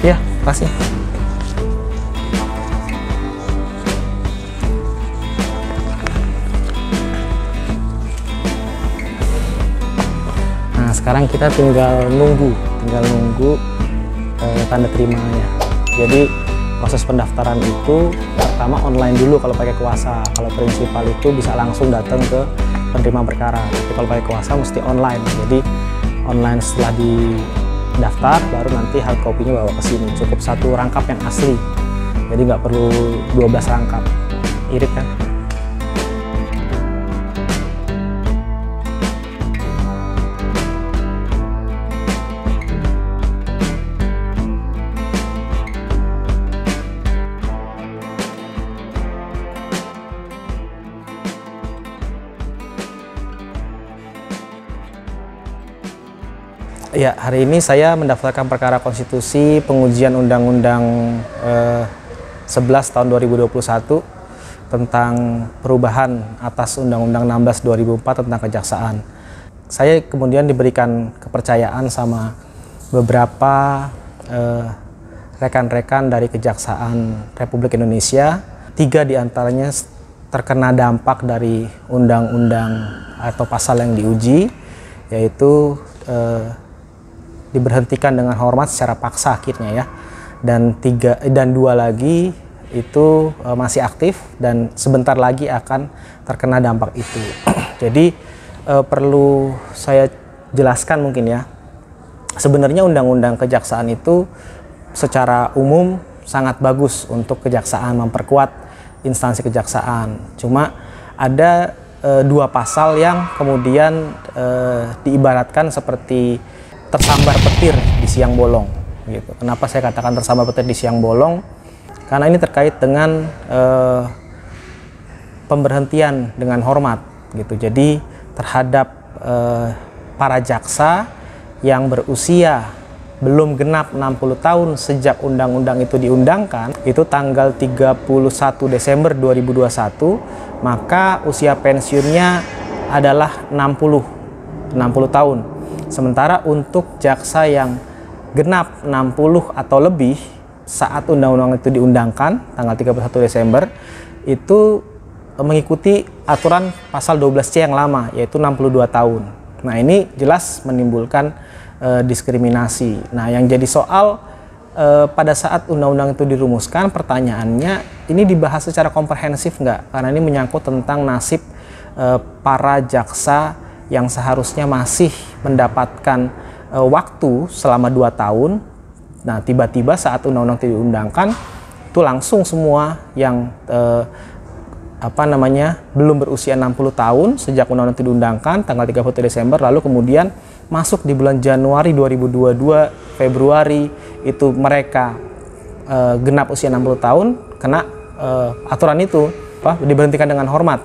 Iya, kasih. Nah, sekarang kita tinggal nunggu tanda terimanya. Jadi proses pendaftaran itu pertama online dulu kalau pakai kuasa. Kalau prinsipal itu bisa langsung datang ke penerima perkara. Tapi kalau pakai kuasa mesti online. Jadi online setelah didaftar baru nanti hard copy-nya bawa ke sini. Cukup satu rangkap yang asli. Jadi nggak perlu 12 rangkap. Irit kan? Ya, hari ini saya mendaftarkan perkara konstitusi pengujian Undang-Undang 11 tahun 2021 tentang perubahan atas Undang-Undang 16 2004 tentang kejaksaan. Saya kemudian diberikan kepercayaan sama beberapa rekan-rekan dari Kejaksaan Republik Indonesia. 3 diantaranya terkena dampak dari undang-undang atau pasal yang diuji, yaitu diberhentikan dengan hormat secara paksa akhirnya ya, dan 2 lagi itu masih aktif dan sebentar lagi akan terkena dampak itu. Jadi perlu saya jelaskan mungkin ya, sebenarnya undang-undang kejaksaan itu secara umum sangat bagus untuk kejaksaan, memperkuat instansi kejaksaan. Cuma ada 2 pasal yang kemudian diibaratkan seperti tersambar petir di siang bolong gitu. Kenapa saya katakan tersambar petir di siang bolong? Karena ini terkait dengan pemberhentian dengan hormat gitu. Jadi terhadap para jaksa yang berusia belum genap 60 tahun sejak undang-undang itu diundangkan, itu tanggal 31 Desember 2021, maka usia pensiunnya adalah 60 tahun. Sementara untuk jaksa yang genap 60 atau lebih saat undang-undang itu diundangkan tanggal 31 Desember itu mengikuti aturan pasal 12C yang lama, yaitu 62 tahun. Nah, ini jelas menimbulkan diskriminasi. Nah, yang jadi soal pada saat undang-undang itu dirumuskan, pertanyaannya ini dibahas secara komprehensif nggak? Karena ini menyangkut tentang nasib para jaksa yang seharusnya masih mendapatkan waktu selama 2 tahun. Nah, tiba-tiba saat undang-undang itu diundangkan, itu langsung semua yang belum berusia 60 tahun sejak undang-undang itu diundangkan tanggal 31 Desember, lalu kemudian masuk di bulan Januari 2022, Februari itu mereka genap usia 60 tahun, kena aturan itu diberhentikan dengan hormat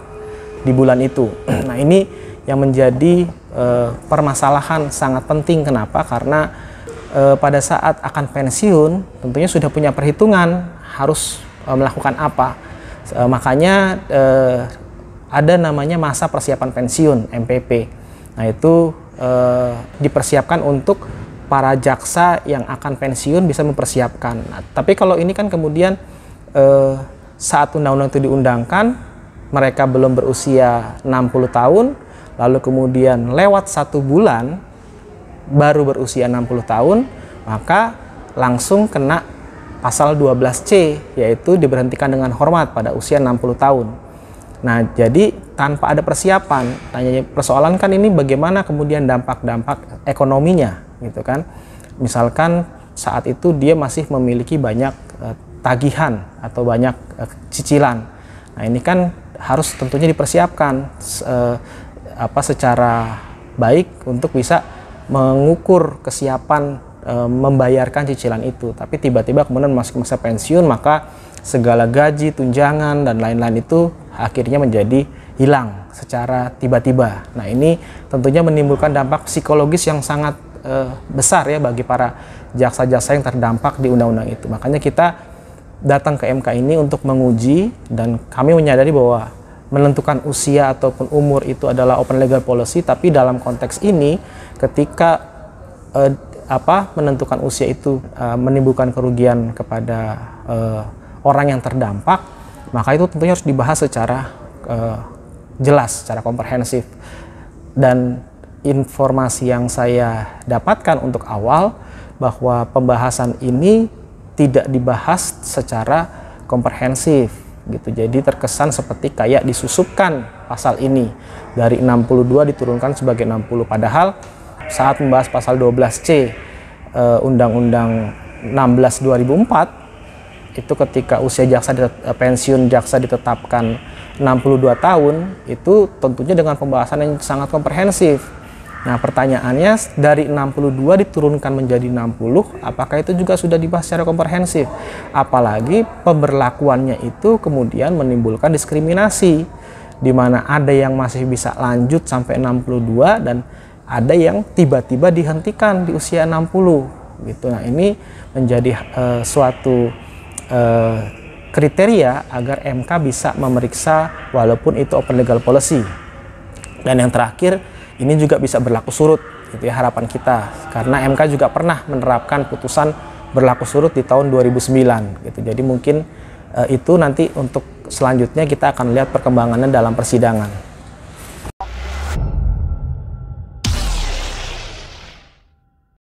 di bulan itu. Nah, ini yang menjadi permasalahan sangat penting. Kenapa? Karena pada saat akan pensiun tentunya sudah punya perhitungan harus melakukan apa. Makanya ada namanya masa persiapan pensiun, MPP. Nah, itu dipersiapkan untuk para jaksa yang akan pensiun bisa mempersiapkan. Nah, tapi kalau ini kan kemudian saat undang-undang itu diundangkan, mereka belum berusia 60 tahun, lalu kemudian lewat 1 bulan baru berusia 60 tahun, maka langsung kena pasal 12C, yaitu diberhentikan dengan hormat pada usia 60 tahun. Nah, jadi tanpa ada persiapan, persoalan kan ini bagaimana kemudian dampak-dampak ekonominya gitu kan. Misalkan saat itu dia masih memiliki banyak tagihan atau banyak cicilan. Nah, ini kan harus tentunya dipersiapkan secara baik untuk bisa mengukur kesiapan membayarkan cicilan itu. Tapi tiba-tiba kemudian masuk masa pensiun, maka segala gaji, tunjangan, dan lain-lain itu akhirnya menjadi hilang secara tiba-tiba. Nah, ini tentunya menimbulkan dampak psikologis yang sangat besar ya bagi para jaksa-jaksa yang terdampak di undang-undang itu. Makanya kita datang ke MK ini untuk menguji, dan kami menyadari bahwa menentukan usia ataupun umur itu adalah open legal policy, tapi dalam konteks ini ketika menentukan usia itu menimbulkan kerugian kepada orang yang terdampak, maka itu tentunya harus dibahas secara jelas, secara komprehensif. Dan informasi yang saya dapatkan untuk awal bahwa pembahasan ini tidak dibahas secara komprehensif gitu. Jadi terkesan seperti kayak disusupkan pasal ini dari 62 diturunkan sebagai 60, padahal saat membahas pasal 12C Undang-Undang 16 2004 itu ketika usia pensiun jaksa ditetapkan 62 tahun, itu tentunya dengan pembahasan yang sangat komprehensif. Nah, pertanyaannya dari 62 diturunkan menjadi 60, apakah itu juga sudah dibahas secara komprehensif? Apalagi pemberlakuannya itu kemudian menimbulkan diskriminasi, di mana ada yang masih bisa lanjut sampai 62 dan ada yang tiba-tiba dihentikan di usia 60 gitu. Nah, ini menjadi suatu kriteria agar MK bisa memeriksa walaupun itu open legal policy. Dan yang terakhir, ini juga bisa berlaku surut gitu ya, harapan kita, karena MK juga pernah menerapkan putusan berlaku surut di tahun 2009 gitu. Jadi mungkin itu nanti untuk selanjutnya kita akan lihat perkembangannya dalam persidangan.